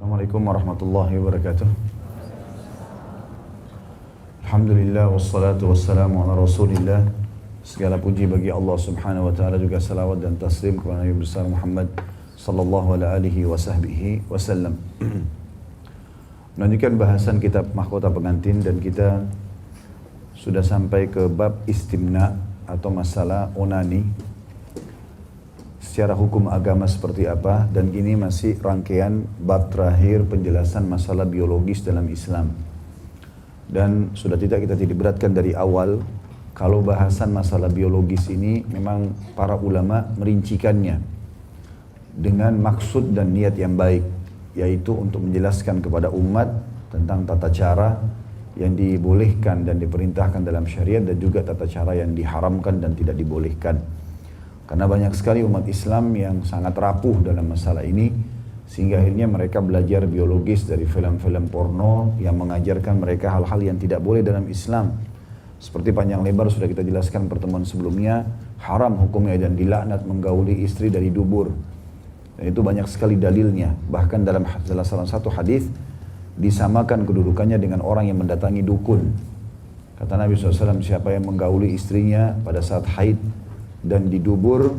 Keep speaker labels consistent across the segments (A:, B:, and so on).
A: Assalamualaikum warahmatullahi wabarakatuh. Alhamdulillah wassalatu wassalamu ala rasulillah. Segala puji bagi Allah subhanahu wa ta'ala, juga salawat dan taslim kepada Nabi besar Muhammad sallallahu alaihi wa sahbihi wasallam. Melanjutkan bahasan kitab Mahkota Pengantin, dan kita sudah sampai ke bab istimna atau masalah onani. Secara hukum agama seperti apa, dan ini masih rangkaian bab terakhir penjelasan masalah biologis dalam Islam. Dan sudah kita tidak beratkan dari awal, kalau bahasan masalah biologis ini memang para ulama merincikannya dengan maksud dan niat yang baik, yaitu untuk menjelaskan kepada umat tentang tata cara yang dibolehkan dan diperintahkan dalam syariat, dan juga tata cara yang diharamkan dan tidak dibolehkan. Karena banyak sekali umat Islam yang sangat rapuh dalam masalah ini, sehingga akhirnya mereka belajar biologis dari film-film porno yang mengajarkan mereka hal-hal yang tidak boleh dalam Islam. Seperti panjang lebar sudah kita jelaskan pertemuan sebelumnya, haram hukumnya dan dilaknat menggauli istri dari dubur. Dan itu banyak sekali dalilnya. Bahkan dalam salah satu hadis disamakan kedudukannya dengan orang yang mendatangi dukun. Kata Nabi SAW, siapa yang menggauli istrinya pada saat haid dan di dubur,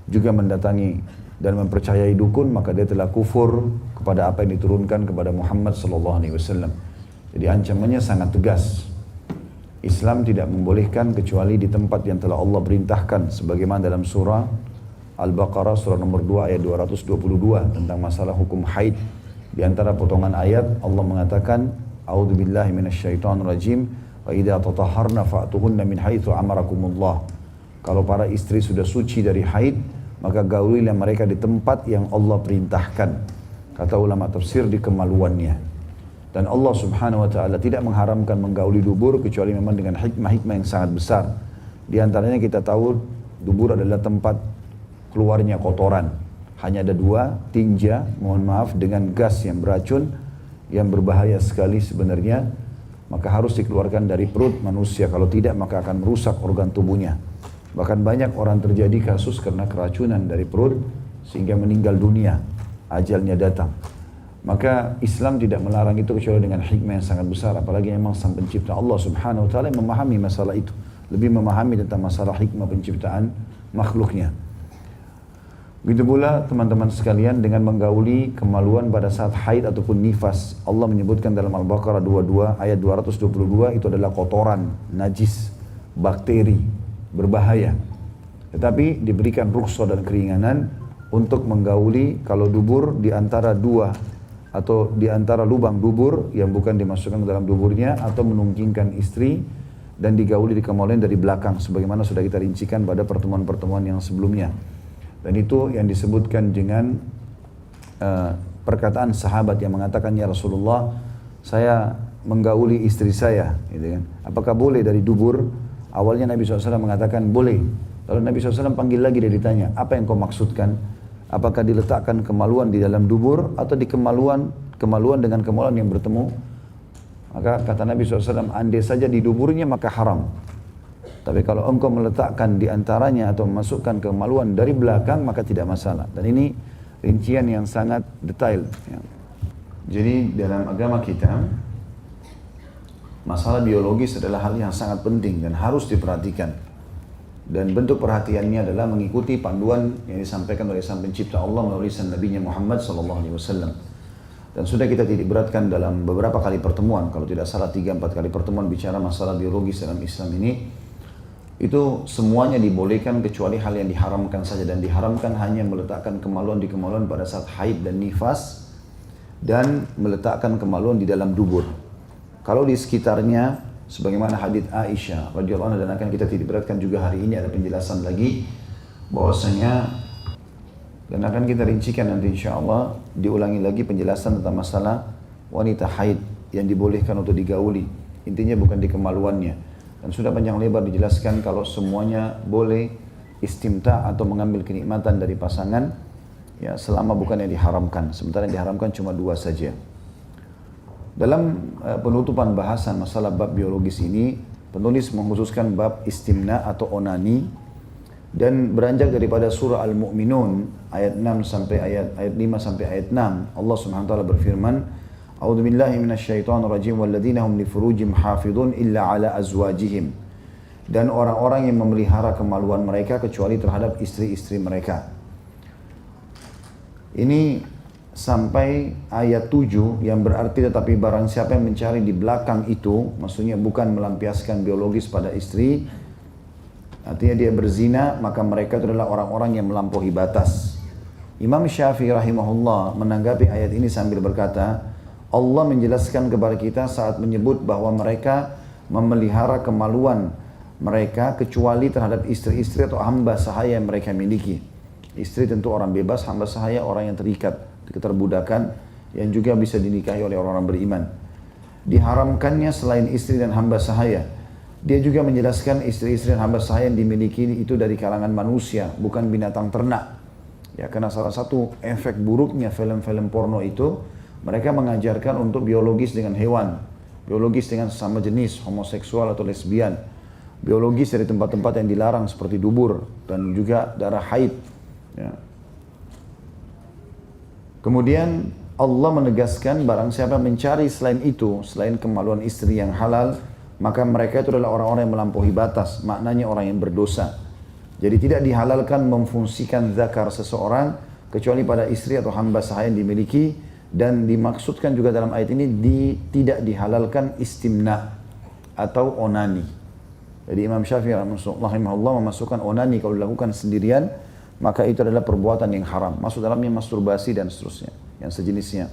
A: juga mendatangi dan mempercayai dukun, maka dia telah kufur kepada apa yang diturunkan kepada Muhammad SAW. Jadi ancamannya sangat tegas. Islam tidak membolehkan kecuali di tempat yang telah Allah perintahkan, sebagaimana dalam surah Al-Baqarah surah nomor 2 ayat 222 tentang masalah hukum haid. Di antara potongan ayat Allah mengatakan, A'udzubillahi minasyaitonirrajim, wa idza tatahharna fa'tuhunna min haitsu amarakumullah. Kalau para istri sudah suci dari haid, maka gaulilah mereka di tempat yang Allah perintahkan. Kata ulama tafsir, di kemaluannya. Dan Allah subhanahu wa ta'ala tidak mengharamkan menggauli dubur kecuali memang dengan hikmah-hikmah yang sangat besar. Di antaranya kita tahu dubur adalah tempat keluarnya kotoran. Hanya ada dua, tinja, mohon maaf, dengan gas yang beracun, yang berbahaya sekali sebenarnya, maka harus dikeluarkan dari perut manusia. Kalau tidak, maka akan merusak organ tubuhnya. Bahkan banyak orang terjadi kasus karena keracunan dari perut sehingga meninggal dunia, ajalnya datang. Maka Islam tidak melarang itu kecuali dengan hikmah yang sangat besar, apalagi memang sang pencipta Allah subhanahu wa ta'ala yang memahami masalah itu, lebih memahami tentang masalah hikmah penciptaan makhluknya. Begitu pula teman-teman sekalian dengan menggauli kemaluan pada saat haid ataupun nifas. Allah menyebutkan dalam Al-Baqarah 22 ayat 222 itu adalah kotoran, najis, bakteri, berbahaya. Tetapi diberikan rukhsah dan keringanan untuk menggauli kalau dubur di antara dua atau di antara lubang dubur yang bukan dimasukkan ke dalam duburnya, atau menunggingkan istri dan digauli di kemaluan dari belakang, sebagaimana sudah kita rincikan pada pertemuan-pertemuan yang sebelumnya. Dan itu yang disebutkan dengan perkataan sahabat yang mengatakan, ya Rasulullah, saya menggauli istri saya, gitu kan. Apakah boleh dari dubur? Awalnya Nabi SAW mengatakan boleh. Lalu Nabi SAW panggil lagi, dia ditanya, apa yang kau maksudkan? Apakah diletakkan kemaluan di dalam dubur atau di kemaluan dengan kemaluan yang bertemu? Maka kata Nabi SAW, andai saja di duburnya maka haram. Tapi kalau engkau meletakkan di antaranya atau memasukkan kemaluan dari belakang, maka tidak masalah. Dan ini rincian yang sangat detail. Jadi dalam agama kita, masalah biologis adalah hal yang sangat penting dan harus diperhatikan. Dan bentuk perhatiannya adalah mengikuti panduan yang disampaikan oleh sang pencipta Allah melalui sang Nabi Muhammad SAW. Dan sudah kita titik beratkan dalam beberapa kali pertemuan, kalau tidak salah 3-4 kali pertemuan bicara masalah biologis dalam Islam ini, itu semuanya dibolehkan kecuali hal yang diharamkan saja. Dan diharamkan hanya meletakkan kemaluan di kemaluan pada saat haid dan nifas, dan meletakkan kemaluan di dalam dubur. Kalau di sekitarnya, sebagaimana hadits Aisyah radhiyallahu anha, dan akan kita titik beratkan juga hari ini, ada penjelasan lagi bahwasanya, dan akan kita rincikan nanti insyaallah, diulangi lagi penjelasan tentang masalah wanita haid yang dibolehkan untuk digauli. Intinya bukan di kemaluannya. Dan sudah panjang lebar dijelaskan kalau semuanya boleh istimta atau mengambil kenikmatan dari pasangan, ya selama bukan yang diharamkan. Sementara yang diharamkan cuma 2 saja. Dalam penutupan bahasan masalah bab biologis ini, penulis mengkhususkan bab istimna atau onani, Dan beranjak daripada surah Al-Mu'minun ayat 6 sampai ayat 5 sampai ayat 6, Allah Subhanahu wa taala berfirman, A'udzu billahi minasyaitonir rajim walladzina hum li furujihim hafizun illa ala azwajihim. Dan orang-orang yang memelihara kemaluan mereka kecuali terhadap istri-istri mereka. Ini sampai ayat 7 yang berarti tetapi barang siapa yang mencari di belakang itu, maksudnya bukan melampiaskan biologis pada istri, artinya dia berzina, maka mereka itu adalah orang-orang yang melampaui batas. Imam Syafi'i rahimahullah menanggapi ayat ini sambil berkata, Allah menjelaskan kepada kita saat menyebut bahwa mereka memelihara kemaluan mereka kecuali terhadap istri-istri atau hamba sahaya yang mereka miliki. Istri tentu orang bebas, hamba sahaya orang yang terikat, keterbudakan, yang juga bisa dinikahi oleh orang-orang beriman. Diharamkannya selain istri dan hamba sahaya. Dia juga menjelaskan istri-istri dan hamba sahaya yang dimiliki itu dari kalangan manusia, bukan binatang ternak. Ya, karena salah satu efek buruknya film-film porno itu, mereka mengajarkan untuk biologis dengan hewan, biologis dengan sesama jenis, homoseksual atau lesbian, biologis dari tempat-tempat yang dilarang seperti dubur dan juga darah haid. Ya. Kemudian Allah menegaskan barang siapa mencari selain itu, selain kemaluan istri yang halal, maka mereka itu adalah orang-orang yang melampaui batas, maknanya orang yang berdosa. Jadi tidak dihalalkan memfungsikan zakar seseorang kecuali pada istri atau hamba sahaya yang dimiliki, dan dimaksudkan juga dalam ayat ini tidak dihalalkan istimna atau onani. Jadi Imam Syafi'i rahimahullah memasukkan onani kalau dilakukan sendirian, maka itu adalah perbuatan yang haram. Masuk dalamnya masturbasi dan seterusnya, yang sejenisnya.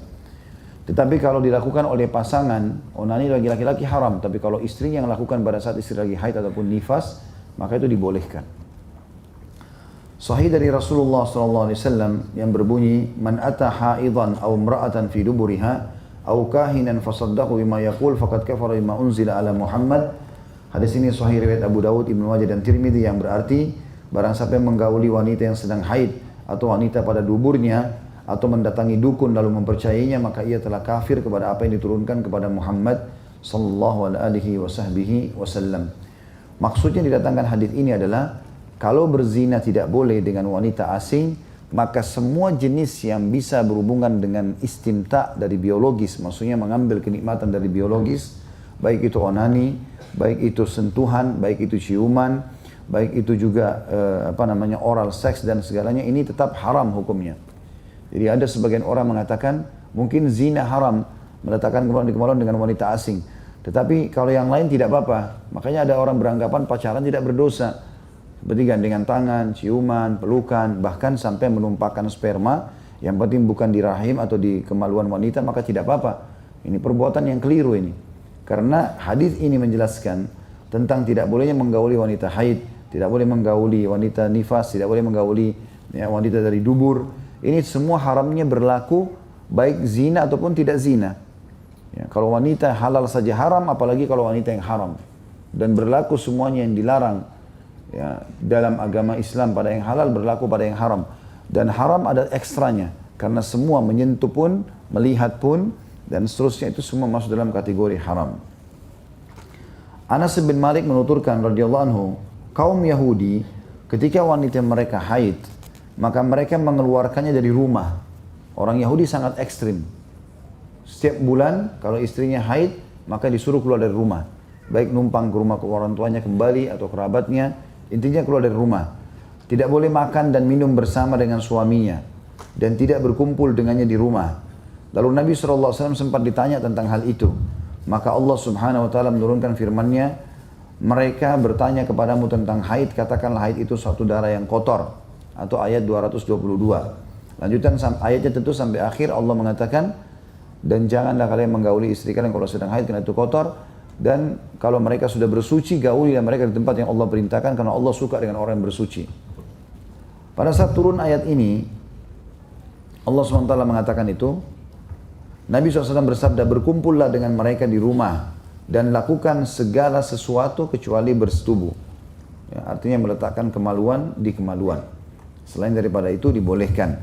A: Tetapi kalau dilakukan oleh pasangan, onani bagi laki-laki haram. Tapi kalau istri yang lakukan pada saat istri lagi haid ataupun nifas, maka itu dibolehkan. Sahih dari Rasulullah SAW yang berbunyi, Man ata haidan aw imra'atan fi duburiha aw kahinan fasaddaqu bima yaqul faqad kafara bima unzila ala Muhammad. Hadis ini sahih riwayat Abu Dawud, Ibnu Majah dan Tirmidzi, yang berarti barang siapa yang menggauli wanita yang sedang haid atau wanita pada duburnya atau mendatangi dukun lalu mempercayainya, maka ia telah kafir kepada apa yang diturunkan kepada Muhammad sallallahu alaihi wasallam. Maksudnya didatangkan hadis ini adalah kalau berzina tidak boleh dengan wanita asing, maka semua jenis yang bisa berhubungan dengan istimta dari biologis, maksudnya mengambil kenikmatan dari biologis, baik itu onani, baik itu sentuhan, baik itu ciuman, baik itu juga oral seks dan segalanya, ini tetap haram hukumnya. Jadi ada sebagian orang mengatakan mungkin zina haram, meletakkan kemaluan dengan wanita asing. Tetapi kalau yang lain tidak apa-apa. Makanya ada orang beranggapan pacaran tidak berdosa. Seperti gandengan tangan, ciuman, pelukan, bahkan sampai menumpahkan sperma, yang penting bukan di rahim atau di kemaluan wanita, maka tidak apa-apa. Ini perbuatan yang keliru ini. Karena hadis ini menjelaskan tentang tidak bolehnya menggauli wanita haid, tidak boleh menggauli wanita nifas, tidak boleh menggauli wanita dari dubur. Ini semua haramnya berlaku baik zina ataupun tidak zina. Ya, kalau wanita halal saja haram, apalagi kalau wanita yang haram. Dan berlaku semuanya yang dilarang. Ya, dalam agama Islam pada yang halal berlaku pada yang haram. Dan haram ada ekstranya. Karena semua menyentuh pun, melihat pun, dan seterusnya itu semua masuk dalam kategori haram. Anas bin Malik menuturkan radhiyallahu anhu, kaum Yahudi ketika wanita mereka haid, maka mereka mengeluarkannya dari rumah. Orang Yahudi sangat ekstrim. Setiap bulan kalau istrinya haid, maka disuruh keluar dari rumah. Baik numpang ke rumah orang tuanya kembali atau kerabatnya, intinya keluar dari rumah. Tidak boleh makan dan minum bersama dengan suaminya. Dan tidak berkumpul dengannya di rumah. Lalu Nabi SAW sempat ditanya tentang hal itu. Maka Allah Subhanahu Wa Taala menurunkan firman-Nya, mereka bertanya kepadamu tentang haid, katakanlah haid itu suatu darah yang kotor. Atau ayat 222. Lanjutan ayatnya tentu sampai akhir Allah mengatakan, dan janganlah kalian menggauli istri kalian kalau sedang haid karena itu kotor, dan kalau mereka sudah bersuci gauli mereka di tempat yang Allah perintahkan karena Allah suka dengan orang yang bersuci. Pada saat turun ayat ini Allah SWT mengatakan itu, Nabi SAW bersabda, berkumpullah dengan mereka di rumah dan lakukan segala sesuatu kecuali bersetubuh. Ya, artinya meletakkan kemaluan di kemaluan. Selain daripada itu dibolehkan.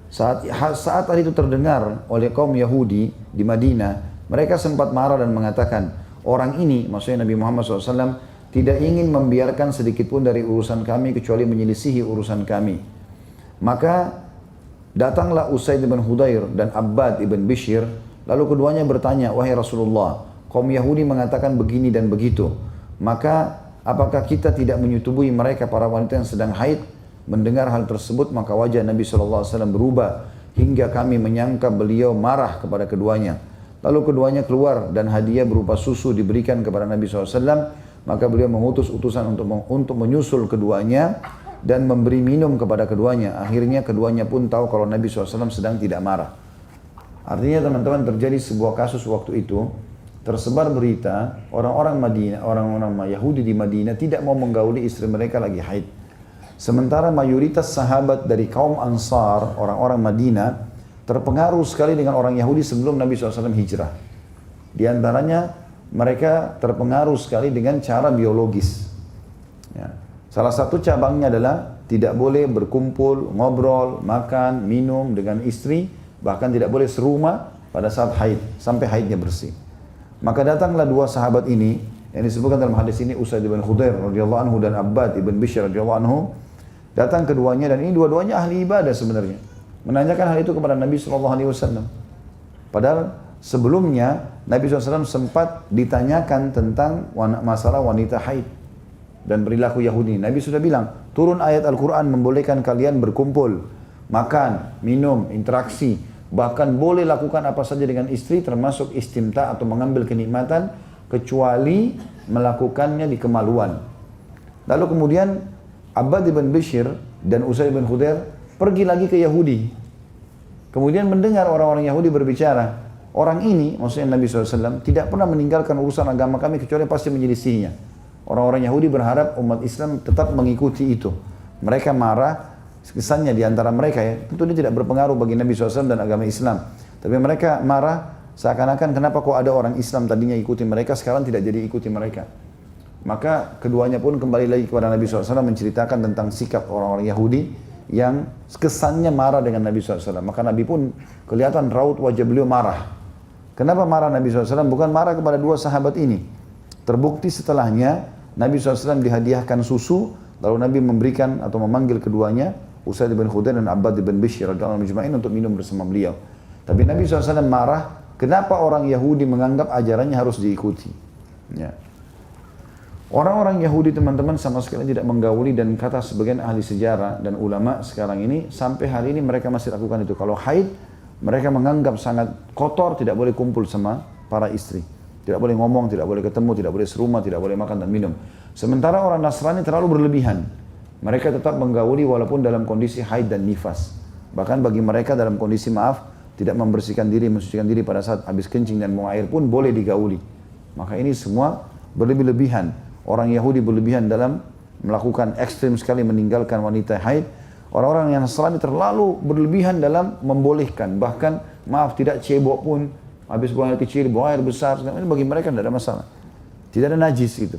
A: Saat hal itu terdengar oleh kaum Yahudi di Madinah, mereka sempat marah dan mengatakan, orang ini, maksudnya Nabi Muhammad SAW, tidak ingin membiarkan sedikit pun dari urusan kami kecuali menyelisihi urusan kami. Maka datanglah Usaid bin Hudayr dan Abbad ibn Bishr, lalu keduanya bertanya, wahai Rasulullah, kaum Yahudi mengatakan begini dan begitu, maka apakah kita tidak menyetubui mereka para wanita yang sedang haid? Mendengar hal tersebut maka wajah Nabi SAW berubah hingga kami menyangka beliau marah kepada keduanya. Lalu keduanya keluar dan hadiah berupa susu diberikan kepada Nabi SAW. Maka beliau mengutus utusan untuk menyusul keduanya dan memberi minum kepada keduanya. Akhirnya keduanya pun tahu kalau Nabi SAW sedang tidak marah. Artinya teman-teman, terjadi sebuah kasus waktu itu. Tersebar berita orang-orang Madinah, orang-orang Yahudi di Madinah tidak mau menggauli istri mereka lagi haid. Sementara mayoritas sahabat dari kaum Ansar, orang-orang Madinah, terpengaruh sekali dengan orang Yahudi sebelum Nabi SAW hijrah. Di antaranya mereka terpengaruh sekali dengan cara biologis. Ya. Salah satu cabangnya adalah tidak boleh berkumpul, ngobrol, makan, minum dengan istri, bahkan tidak boleh serumah pada saat haid, sampai haidnya bersih. Maka datanglah dua sahabat ini, yang disebutkan dalam hadis ini, Usaid bin Hudayr radhiyallahu anhu dan Abbad ibn Bishr radhiyallahu anhu. Datang keduanya, dan ini dua-duanya ahli ibadah sebenarnya, menanyakan hal itu kepada Nabi SAW. Padahal sebelumnya Nabi SAW sempat ditanyakan tentang masalah wanita haid dan perilaku Yahudi. Nabi sudah bilang, turun ayat Al-Quran membolehkan kalian berkumpul, makan, minum, interaksi, bahkan boleh lakukan apa saja dengan istri termasuk istimta atau mengambil kenikmatan, kecuali melakukannya di kemaluan. Lalu kemudian Abbad ibn Bishr dan Usaid bin Hudayr pergi lagi ke Yahudi. Kemudian mendengar orang-orang Yahudi berbicara, orang ini, maksudnya Nabi SAW, tidak pernah meninggalkan urusan agama kami kecuali pasti menyelisihinya. Orang-orang Yahudi berharap umat Islam tetap mengikuti itu. Mereka marah, kesannya di antara mereka ya, tentu ini tidak berpengaruh bagi Nabi SAW dan agama Islam. Tapi mereka marah seakan-akan kenapa kok ada orang Islam tadinya ikuti mereka, sekarang tidak jadi ikuti mereka. Maka keduanya pun kembali lagi kepada Nabi SAW menceritakan tentang sikap orang-orang Yahudi yang kesannya marah dengan Nabi SAW. Maka Nabi pun kelihatan raut wajah beliau marah. Kenapa marah Nabi SAW? Bukan marah kepada dua sahabat ini. Terbukti setelahnya Nabi SAW dihadiahkan susu, lalu Nabi memberikan atau memanggil keduanya, Usaid bin Hudayr dan Abbad bin Bishr radhiyallahu anhum untuk minum bersama beliau. Tapi Nabi SAW marah, kenapa orang Yahudi menganggap ajarannya harus diikuti? Ya. Orang-orang Yahudi teman-teman sama sekali tidak menggauli, dan kata sebagian ahli sejarah dan ulama sekarang ini, sampai hari ini mereka masih lakukan itu. Kalau haid, mereka menganggap sangat kotor, tidak boleh kumpul sama para istri. Tidak boleh ngomong, tidak boleh ketemu, tidak boleh serumah, tidak boleh makan dan minum. Sementara orang Nasrani terlalu berlebihan. Mereka tetap menggauli walaupun dalam kondisi haid dan nifas. Bahkan bagi mereka dalam kondisi tidak membersihkan diri, mensucikan diri pada saat habis kencing dan buang air pun boleh digauli. Maka ini semua berlebih-lebihan. Orang Yahudi berlebihan dalam melakukan ekstrim sekali meninggalkan wanita haid. Orang-orang yang Nasrani terlalu berlebihan dalam membolehkan. Bahkan tidak cebok pun, habis buang air kecil, buang air besar. Ini bagi mereka tidak ada masalah. Tidak ada najis gitu.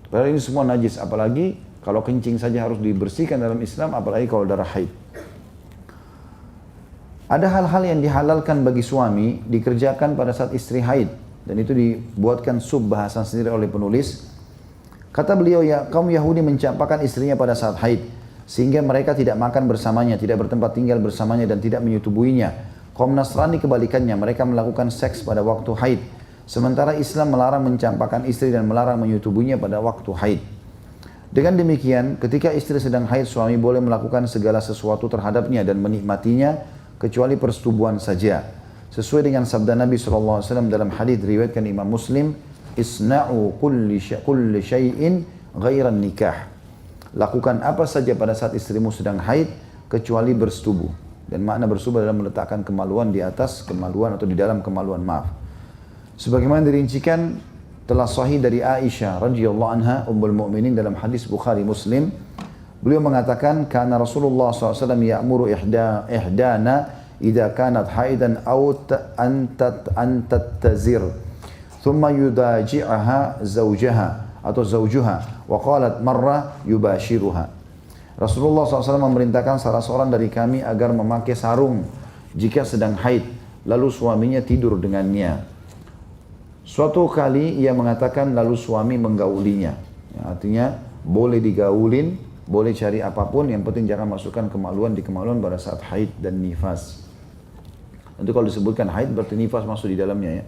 A: Padahal ini semua najis. Apalagi kalau kencing saja harus dibersihkan dalam Islam, apalagi kalau darah haid. Ada hal-hal yang dihalalkan bagi suami dikerjakan pada saat istri haid. Dan itu dibuatkan sub-bahasan sendiri oleh penulis. Kata beliau, ya kaum Yahudi mencampakkan istrinya pada saat haid, sehingga mereka tidak makan bersamanya, tidak bertempat tinggal bersamanya, dan tidak menyetubuinya. Kaum Nasrani kebalikannya, mereka melakukan seks pada waktu haid. Sementara Islam melarang mencampakkan istri dan melarang menyetubuinya pada waktu haid. Dengan demikian, ketika istri sedang haid, suami boleh melakukan segala sesuatu terhadapnya dan menikmatinya, kecuali persetubuhan saja. Sesuai dengan sabda Nabi SAW dalam hadis riwayatkan Imam Muslim, Isna'u kulli syai'in ghairan nikah. Lakukan apa saja pada saat istrimu sedang haid, kecuali bersetubuh. Dan makna bersetubuh adalah meletakkan kemaluan di atas kemaluan atau di dalam kemaluan, Sebagaimana dirincikan telah sahih dari Aisyah radhiyallahu anha ummul mukminin dalam hadis Bukhari Muslim. Beliau mengatakan, karena Rasulullah SAW ya'muru ihdana idza kanat haidan aw antattazir. Thumma yudaji'aha zawjaha atau zawjuha wa qalat marra yubashiruha. Rasulullah SAW memerintahkan salah seorang dari kami agar memakai sarung jika sedang haid, lalu suaminya tidur dengannya. Suatu kali ia mengatakan lalu suami menggaulinya. Artinya boleh digaulin, boleh cari apapun, yang penting jangan masukkan kemaluan di kemaluan pada saat haid dan nifas. Tentu kalau disebutkan haid berarti nifas masuk di dalamnya ya.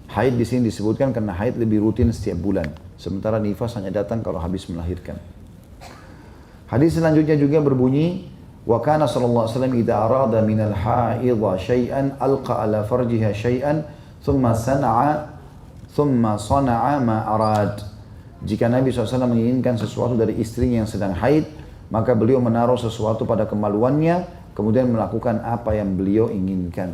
A: Haid di sini disebutkan karena haid lebih rutin setiap bulan, sementara nifas hanya datang kalau habis melahirkan. Hadis selanjutnya juga berbunyi, wa kana sallallahu alaihi wasallam idza arada min al-haidha syai'an alqa ala farjiha syai'an thumma sana'a ma arad. Jika Nabi SAW menginginkan sesuatu dari istrinya yang sedang haid, maka beliau menaruh sesuatu pada kemaluannya, kemudian melakukan apa yang beliau inginkan.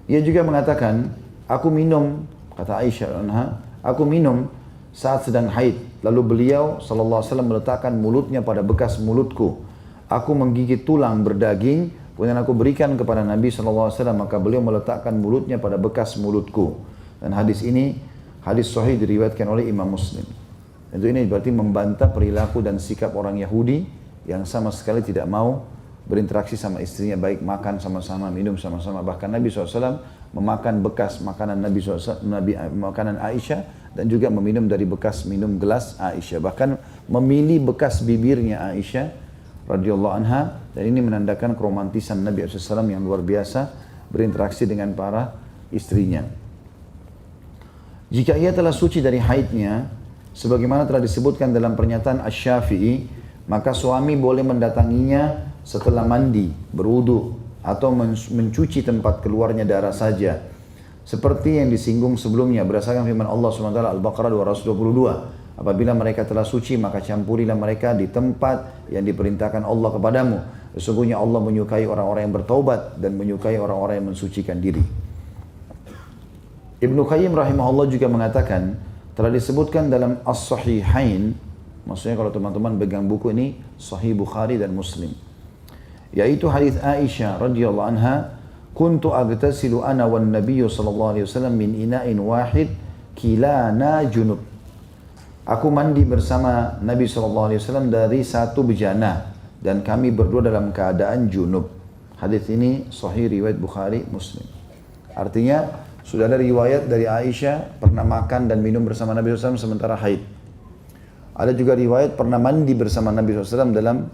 A: Ia juga mengatakan, aku minum, kata Aisyah anha, aku minum saat sedang haid. Lalu beliau SAW meletakkan mulutnya pada bekas mulutku. Aku menggigit tulang berdaging, kemudian aku berikan kepada Nabi SAW, maka beliau meletakkan mulutnya pada bekas mulutku. Dan hadis ini, hadis sahih diriwayatkan oleh Imam Muslim. Tentu ini berarti membantah perilaku dan sikap orang Yahudi yang sama sekali tidak mau berinteraksi sama istrinya, baik makan sama-sama, minum sama-sama. Bahkan Nabi SAW memakan bekas makanan makanan Aisyah dan juga meminum dari bekas minum gelas Aisyah. Bahkan memilih bekas bibirnya Aisyah radhiyallahu anha, dan ini menandakan keromantisan Nabi SAW yang luar biasa berinteraksi dengan para istrinya. Jika ia telah suci dari haidnya, sebagaimana telah disebutkan dalam pernyataan Asy-Syafi'i, maka suami boleh mendatanginya setelah mandi, berwudu, atau mencuci tempat keluarnya darah saja. Seperti yang disinggung sebelumnya berdasarkan firman Allah SWT Al-Baqarah 222. Apabila mereka telah suci, maka campurilah mereka di tempat yang diperintahkan Allah kepadamu. Sesungguhnya Allah menyukai orang-orang yang bertaubat dan menyukai orang-orang yang mensucikan diri. Ibnu Qayyim rahimahullah juga mengatakan, telah disebutkan dalam As-Sahihain, maksudnya kalau teman-teman pegang buku ini, Sahih Bukhari dan Muslim, yaitu hadis Aisyah radhiyallahu anha, kuntu agtasilu ana wan nabiyyu sallallahu alaihi wasallam min ina'in wahid kilana junub. Aku mandi bersama Nabi sallallahu alaihi wasallam dari satu bejana dan kami berdua dalam keadaan junub. Hadis ini sahih riwayat Bukhari Muslim. Artinya sudah ada riwayat dari Aisyah pernah makan dan minum bersama Nabi SAW sementara haid. Ada juga riwayat pernah mandi bersama Nabi SAW dalam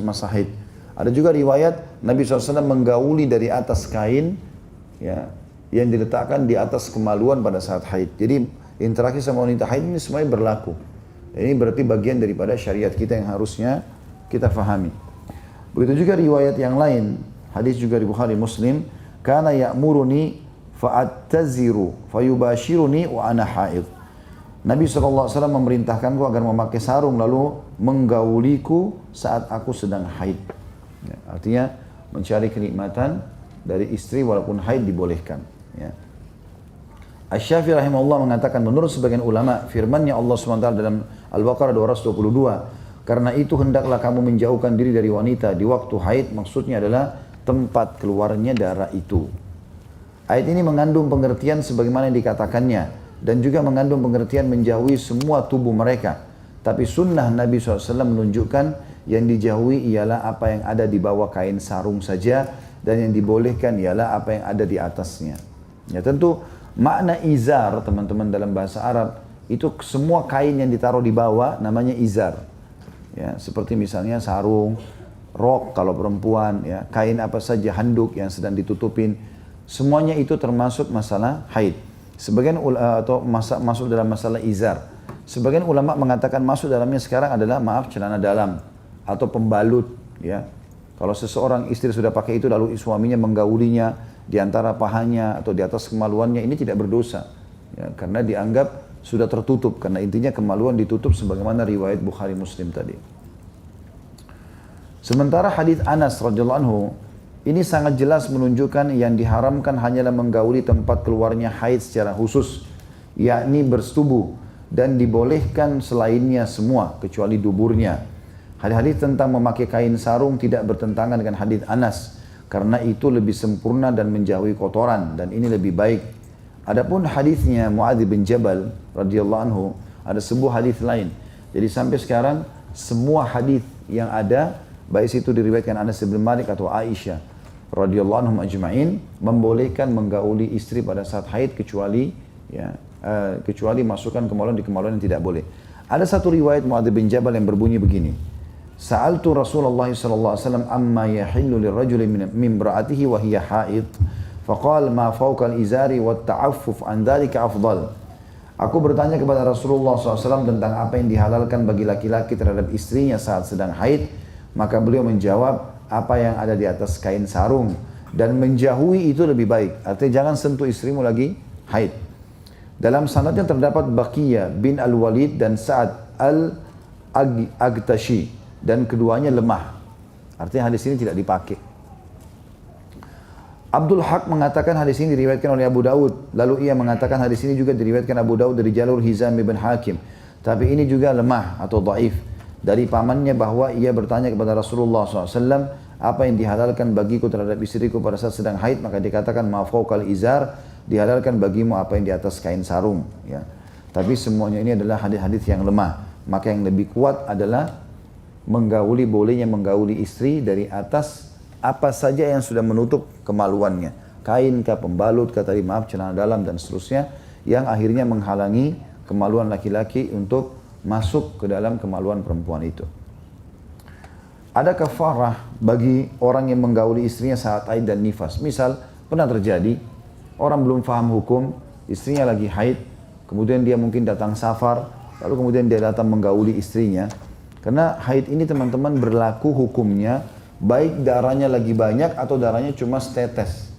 A: masa haid. Ada juga riwayat Nabi SAW menggauli dari atas kain ya, yang diletakkan di atas kemaluan pada saat haid. Jadi interaksi sama wanita haid ini semuanya berlaku. Ini berarti bagian daripada syariat kita yang harusnya kita fahami. Begitu juga riwayat yang lain, hadis juga di Bukhari Muslim, kana ya'muruni fa'attaziru fayubashiruni wa ana haid. Nabi SAW memerintahkanku agar memakai sarung lalu menggauliku saat aku sedang haid. Ya, artinya mencari kenikmatan dari istri walaupun haid dibolehkan. Ya. Asy-Syafi'i rahimahullah mengatakan, menurut sebagian ulama, firman-Nya Allah SWT dalam Al-Baqarah 222, karena itu hendaklah kamu menjauhkan diri dari wanita di waktu haid, maksudnya adalah tempat keluarnya darah itu. Ayat ini mengandung pengertian sebagaimana yang dikatakannya dan juga mengandung pengertian menjauhi semua tubuh mereka. Tapi sunnah Nabi SAW menunjukkan yang dijauhi ialah apa yang ada di bawah kain sarung saja dan yang dibolehkan ialah apa yang ada di atasnya. Ya tentu makna izar teman-teman dalam bahasa Arab itu semua kain yang ditaruh di bawah namanya izar. Ya seperti misalnya sarung, rok kalau perempuan, ya kain apa saja, handuk yang sedang ditutupin. Semuanya itu termasuk masalah haid. Sebagian masuk dalam masalah izar. Sebagian ulama mengatakan masuk dalamnya sekarang adalah celana dalam atau pembalut. Ya, kalau seseorang istri sudah pakai itu lalu suaminya menggaulinya di antara pahanya atau di atas kemaluannya, ini tidak berdosa. Ya, karena dianggap sudah tertutup. Karena intinya kemaluan ditutup sebagaimana riwayat Bukhari Muslim tadi. Sementara hadis Anas radhiyallahu anhu ini sangat jelas menunjukkan yang diharamkan hanyalah menggauli tempat keluarnya haid secara khusus, yakni bersetubuh, dan dibolehkan selainnya semua kecuali duburnya. Hadis-hadis tentang memakai kain sarung tidak bertentangan dengan hadis Anas, karena itu lebih sempurna dan menjauhi kotoran, dan ini lebih baik. Adapun hadisnya Muadz bin Jabal radhiyallahu anhu, ada sebuah hadis lain. Jadi sampai sekarang semua hadis yang ada, baik itu diriwayatkan Anas bin Malik atau Aisyah radhiyallahu anhum ajma'in, membolehkan menggauli istri pada saat haid kecuali masukkan kemaluan di kemaluan yang tidak boleh. Ada satu riwayat Muadz bin Jabal yang berbunyi begini. Sa'altu Rasulullah sallallahu alaihi wasallam amma yahillu lirrajuli min imra'atihi wa hiya haid. Faqala ma fawqa al-izari wa ta'affuf an dhalika afdal. Aku bertanya kepada Rasulullah SAW tentang apa yang dihalalkan bagi laki-laki terhadap istrinya saat sedang haid. Maka beliau menjawab, apa yang ada di atas kain sarung. Dan menjauhi itu lebih baik. Artinya jangan sentuh istrimu lagi haid. Dalam sanadnya terdapat Baqiyah bin Al-Walid dan Sa'ad Al-Agtashi. Dan keduanya lemah. Artinya hadis ini tidak dipakai. Abdul Haq mengatakan hadis ini diriwayatkan oleh Abu Daud. Lalu ia mengatakan hadis ini juga diriwayatkan Abu Daud dari jalur Hizam bin Hakim. Tapi ini juga lemah atau dhaif. Dari pamannya bahwa ia bertanya kepada Rasulullah SAW, apa yang dihalalkan bagiku terhadap istriku pada saat sedang haid, maka dikatakan ma fawqal izar, dihalalkan bagimu apa yang di atas kain sarung. Ya. Tapi semuanya ini adalah hadis-hadis yang lemah. Maka yang lebih kuat adalah bolehnya menggauli istri dari atas apa saja yang sudah menutup kemaluannya. Kain kah, pembalut kah, tadi maaf, celana dalam dan seterusnya. Yang akhirnya menghalangi kemaluan laki-laki untuk masuk ke dalam kemaluan perempuan itu. Ada kafarah bagi orang yang menggauli istrinya saat haid dan nifas. Misal, pernah terjadi, orang belum paham hukum, istrinya lagi haid, kemudian dia mungkin datang safar, lalu kemudian dia datang menggauli istrinya. Karena haid ini teman-teman berlaku hukumnya, baik darahnya lagi banyak atau darahnya cuma setetes.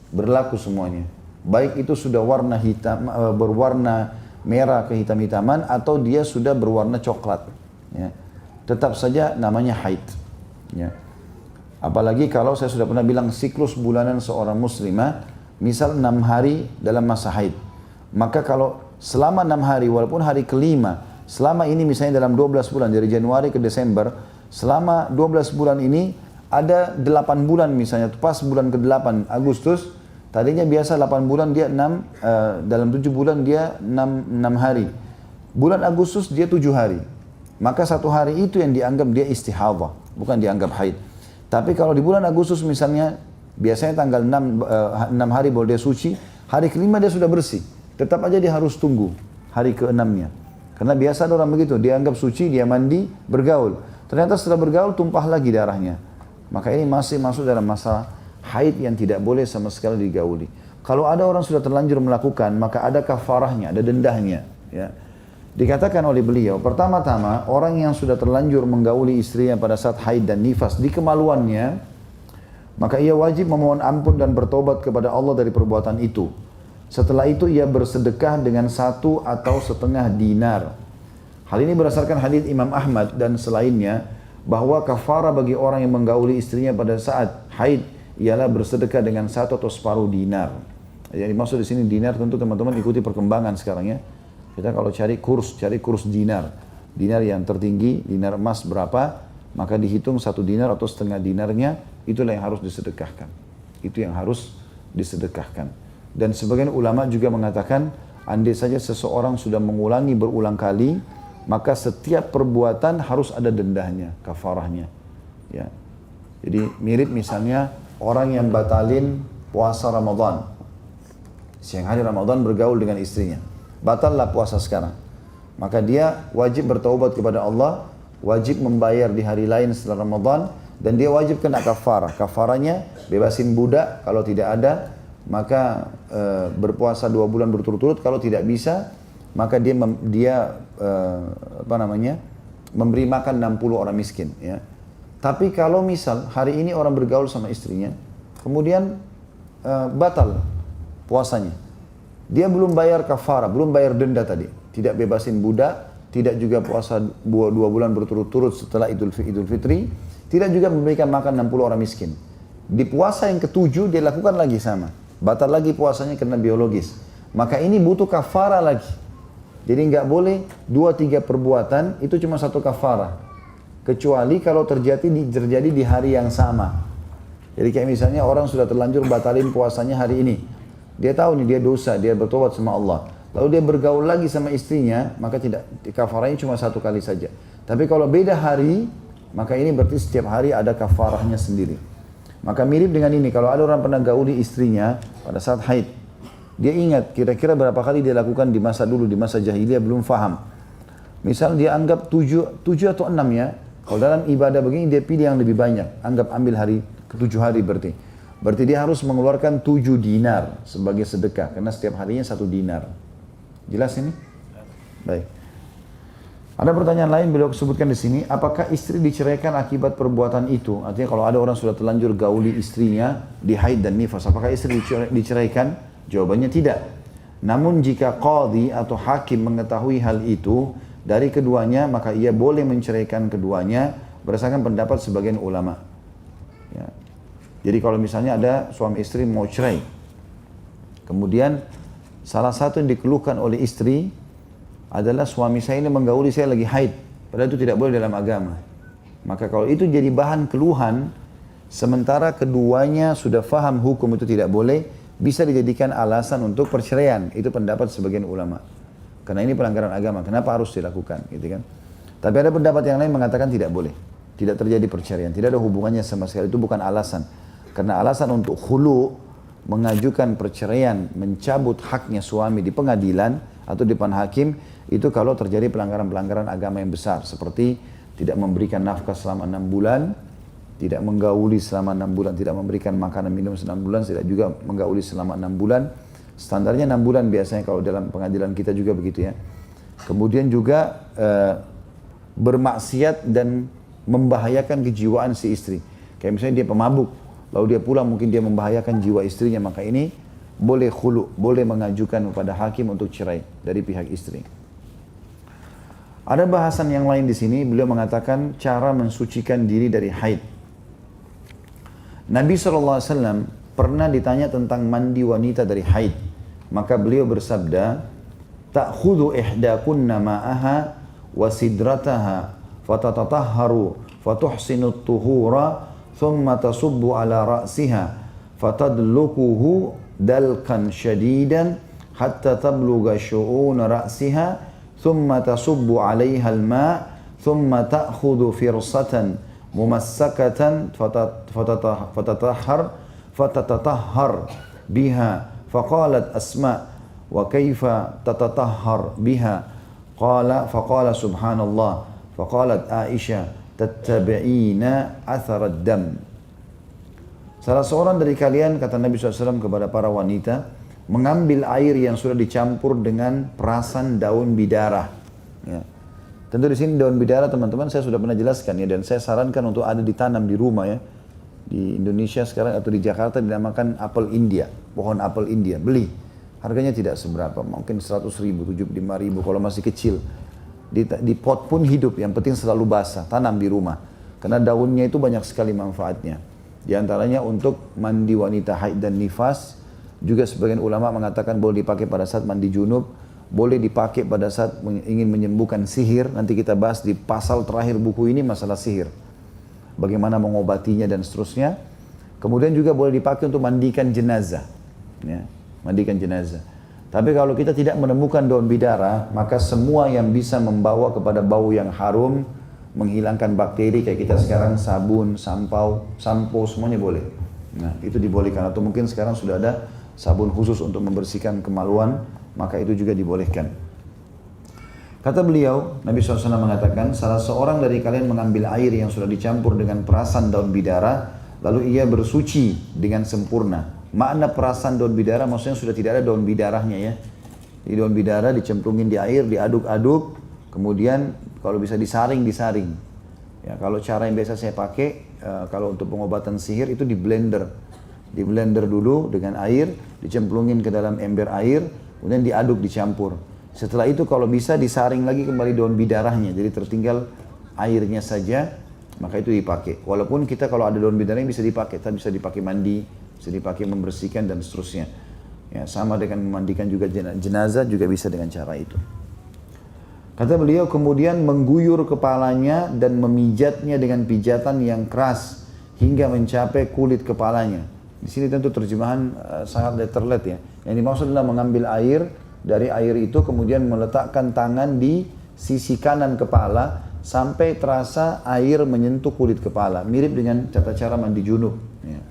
A: Berlaku semuanya. Baik itu sudah warna hitam, berwarna merah kehitam-hitaman atau dia sudah berwarna coklat. Ya. Tetap saja namanya haid. Ya. Apalagi kalau saya sudah pernah bilang siklus bulanan seorang muslimah, misal 6 hari dalam masa haid. Maka kalau selama 6 hari, walaupun hari kelima, selama ini misalnya dalam 12 bulan, dari Januari ke Desember, selama 12 bulan ini ada 8 bulan misalnya, pas bulan ke-8 Agustus, tadinya biasa 8 bulan dia 6, dalam 7 bulan dia 6 hari. Bulan Agustus dia 7 hari. Maka 1 hari itu yang dianggap dia istihadhah, bukan dianggap haid. Tapi kalau di bulan Agustus misalnya, biasanya tanggal 6 hari baru dia suci, hari kelima dia sudah bersih. Tetap aja dia harus tunggu hari ke-6-nya. Karena biasa ada orang begitu, dia anggap suci, dia mandi, bergaul. Ternyata setelah bergaul tumpah lagi darahnya. Maka ini masih masuk dalam masa haid yang tidak boleh sama sekali digauli. Kalau ada orang sudah terlanjur melakukan, maka ada kafarahnya, ada dendahnya. Ya. Dikatakan oleh beliau, pertama-tama orang yang sudah terlanjur menggauli istrinya pada saat haid dan nifas di kemaluannya, maka ia wajib memohon ampun dan bertobat kepada Allah dari perbuatan itu. Setelah itu ia bersedekah dengan 1 atau setengah dinar. Hal ini berdasarkan hadis Imam Ahmad dan selainnya, bahwa kafarah bagi orang yang menggauli istrinya pada saat haid ialah bersedekah dengan 1 atau separuh dinar. Jadi maksud di sini dinar, tentu teman-teman ikuti perkembangan sekarang ya. Kita kalau cari kurs dinar. Dinar yang tertinggi, dinar emas berapa, maka dihitung 1 dinar atau setengah dinarnya, itulah yang harus disedekahkan. Itu yang harus disedekahkan. Dan sebagian ulama juga mengatakan, andai saja seseorang sudah mengulangi berulang kali, maka setiap perbuatan harus ada dendahnya, kafarahnya. Ya. Jadi mirip misalnya orang yang batalin puasa Ramadan. Siang hari Ramadan bergaul dengan istrinya. Batallah puasa sekarang. Maka dia wajib bertaubat kepada Allah, wajib membayar di hari lain setelah Ramadan, dan dia wajib kena kafarah. Kafarahnya bebasin budak, kalau tidak ada, maka berpuasa 2 bulan berturut-turut, kalau tidak bisa, maka dia memberi makan 60 orang miskin. Ya. Tapi kalau misal hari ini orang bergaul sama istrinya, kemudian batal puasanya, dia belum bayar kafarah, belum bayar denda tadi, tidak bebasin budak, tidak juga puasa 2 bulan berturut-turut setelah Idul Fitri, tidak juga memberikan makan 60 orang miskin. Di puasa yang ke-7 dia lakukan lagi sama, batal lagi puasanya karena biologis. Maka ini butuh kafarah lagi. Jadi nggak boleh 2-3 perbuatan itu cuma 1 kafarah. Kecuali kalau terjadi di hari yang sama. Jadi kayak misalnya orang sudah terlanjur batalin puasanya hari ini. Dia tahu nih dia dosa, dia bertobat sama Allah. Lalu dia bergaul lagi sama istrinya, maka tidak, kafarahnya cuma 1 kali saja. Tapi kalau beda hari, maka ini berarti setiap hari ada kafarahnya sendiri. Maka mirip dengan ini, kalau ada orang pernah gauli istrinya pada saat haid, dia ingat kira-kira berapa kali dia lakukan di masa dulu, di masa jahiliyah belum faham. Misal dia anggap 7 atau 6 ya. Kalau dalam ibadah begini dia pilih yang lebih banyak. Anggap ambil hari ke-7 hari berarti. Berarti dia harus mengeluarkan 7 dinar sebagai sedekah. Karena setiap harinya 1 dinar. Jelas ini? Baik. Ada pertanyaan lain beliau sebutkan di sini, apakah istri diceraikan akibat perbuatan itu? Artinya kalau ada orang sudah terlanjur gauli istrinya di haid dan nifas, apakah istri diceraikan? Jawabannya tidak. Namun jika qadhi atau hakim mengetahui hal itu dari keduanya, maka ia boleh menceraikan keduanya berdasarkan pendapat sebagian ulama. Ya. Jadi kalau misalnya ada suami istri mau cerai, kemudian salah satu yang dikeluhkan oleh istri adalah suami saya ini menggauli saya lagi haid. Padahal itu tidak boleh dalam agama. Maka kalau itu jadi bahan keluhan, sementara keduanya sudah faham hukum itu tidak boleh, bisa dijadikan alasan untuk perceraian. Itu pendapat sebagian ulama. Karena ini pelanggaran agama, kenapa harus dilakukan? Gitu kan? Tapi ada pendapat yang lain mengatakan tidak boleh. Tidak terjadi perceraian, tidak ada hubungannya sama sekali. Itu bukan alasan. Karena alasan untuk khulu, mengajukan perceraian, mencabut haknya suami di pengadilan atau di depan hakim, itu kalau terjadi pelanggaran-pelanggaran agama yang besar, seperti tidak memberikan nafkah selama 6 bulan, tidak menggauli selama 6 bulan, tidak memberikan makanan minum selama 6 bulan, tidak juga menggauli selama 6 bulan. Standarnya 6 bulan biasanya kalau dalam pengadilan kita juga begitu ya. Kemudian juga bermaksiat dan membahayakan kejiwaan si istri. Kayak misalnya dia pemabuk, lalu dia pulang mungkin dia membahayakan jiwa istrinya, maka ini boleh khulu, boleh mengajukan kepada hakim untuk cerai dari pihak istri. Ada bahasan yang lain di sini, beliau mengatakan cara mensucikan diri dari haid. Nabi SAW pernah ditanya tentang mandi wanita dari haid. Maka beliau bersabda, "Ta'khudhu ihdakunna ma'aha wa sidrataha fatatatahharu fatuhsinu tuhura thumma tasubbu ala ra'siha fatadlukuhu dalkan syadidan hatta tabluga syu'una ra'siha ثم تصب عليها الماء ثم تأخذ فرصة ممسكة فتتطهر بها فقالت أسماء وكيف تتطهر بها فقال سبحان الله فقالت عائشة تتبعين أثر الدم. Salah seorang dari kalian, kata Nabi SAW kepada para wanita, mengambil air yang sudah dicampur dengan perasan daun bidara. Ya. Tentu di sini daun bidara teman-teman saya sudah pernah jelaskan ya, dan saya sarankan untuk ada ditanam di rumah ya. Di Indonesia sekarang atau di Jakarta dinamakan apel India, pohon apel India. Beli, harganya tidak seberapa, mungkin 100 ribu, 75 ribu kalau masih kecil. Di pot pun hidup, yang penting selalu basah, tanam di rumah. Karena daunnya itu banyak sekali manfaatnya. Di antaranya untuk mandi wanita haid dan nifas. Juga sebagian ulama mengatakan boleh dipakai pada saat mandi junub, boleh dipakai pada saat ingin menyembuhkan sihir. Nanti kita bahas di pasal terakhir buku ini masalah sihir. Bagaimana mengobatinya dan seterusnya. Kemudian juga boleh dipakai untuk mandikan jenazah. Ya, mandikan jenazah. Tapi kalau kita tidak menemukan daun bidara, maka semua yang bisa membawa kepada bau yang harum, menghilangkan bakteri kayak kita sekarang, sabun, sampo, semuanya boleh. Nah, itu dibolehkan. Atau mungkin sekarang sudah ada sabun khusus untuk membersihkan kemaluan, maka itu juga dibolehkan. Kata beliau, Nabi SAW mengatakan, salah seorang dari kalian mengambil air yang sudah dicampur dengan perasan daun bidara, lalu ia bersuci dengan sempurna. Makna perasan daun bidara maksudnya sudah tidak ada daun bidaranya ya. Di daun bidara dicemplungin di air, diaduk-aduk, kemudian kalau bisa disaring. Ya, kalau cara yang biasa saya pakai, kalau untuk pengobatan sihir itu di blender. Di blender dulu dengan air, dicemplungin ke dalam ember air, kemudian diaduk, dicampur. Setelah itu kalau bisa disaring lagi kembali daun bidaranya, jadi tertinggal airnya saja, maka itu dipakai. Walaupun kita kalau ada daun bidaranya bisa dipakai, tapi bisa dipakai mandi, bisa dipakai membersihkan dan seterusnya. Ya, sama dengan memandikan juga jenazah juga bisa dengan cara itu. Kata beliau, kemudian mengguyur kepalanya dan memijatnya dengan pijatan yang keras hingga mencapai kulit kepalanya. Di sini tentu terjemahan sangat letterlet ya. Yang dimaksud adalah mengambil air, dari air itu kemudian meletakkan tangan di sisi kanan kepala sampai terasa air menyentuh kulit kepala. Mirip dengan tata cara mandi junub. Ya.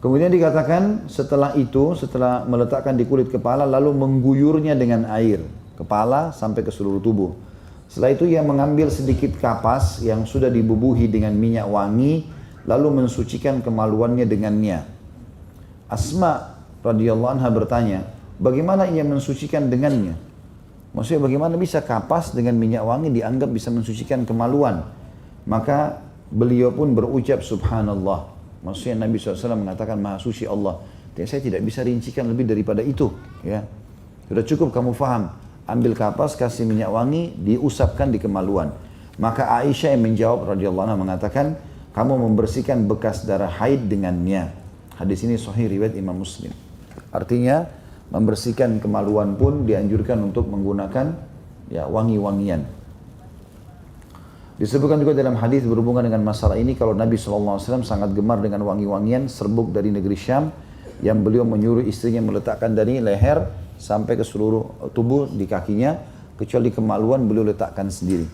A: Kemudian dikatakan setelah itu, setelah meletakkan di kulit kepala lalu mengguyurnya dengan air. kepala sampai ke seluruh tubuh. Setelah itu ia mengambil sedikit kapas yang sudah dibubuhi dengan minyak wangi, lalu mensucikan kemaluannya dengannya. Asma radhiyallahu anha bertanya, bagaimana ia mensucikan dengannya? Maksudnya bagaimana bisa kapas dengan minyak wangi dianggap bisa mensucikan kemaluan? Maka beliau pun berucap subhanallah. Maksudnya Nabi SAW mengatakan maha suci Allah. Dan saya tidak bisa rincikan lebih daripada itu. Ya. Sudah cukup kamu faham. Ambil kapas, kasih minyak wangi, diusapkan di kemaluan. Maka Aisyah yang menjawab radhiyallahu anha mengatakan, kamu membersihkan bekas darah haid dengannya. Hadis ini sahih riwayat Imam Muslim. Artinya membersihkan kemaluan pun dianjurkan untuk menggunakan ya wangi-wangian. Disebutkan juga dalam hadis berhubungan dengan masalah ini kalau Nabi SAW sangat gemar dengan wangi-wangian serbuk dari negeri Syam yang beliau menyuruh istrinya meletakkan dari leher sampai ke seluruh tubuh di kakinya, kecuali kemaluan beliau letakkan sendiri.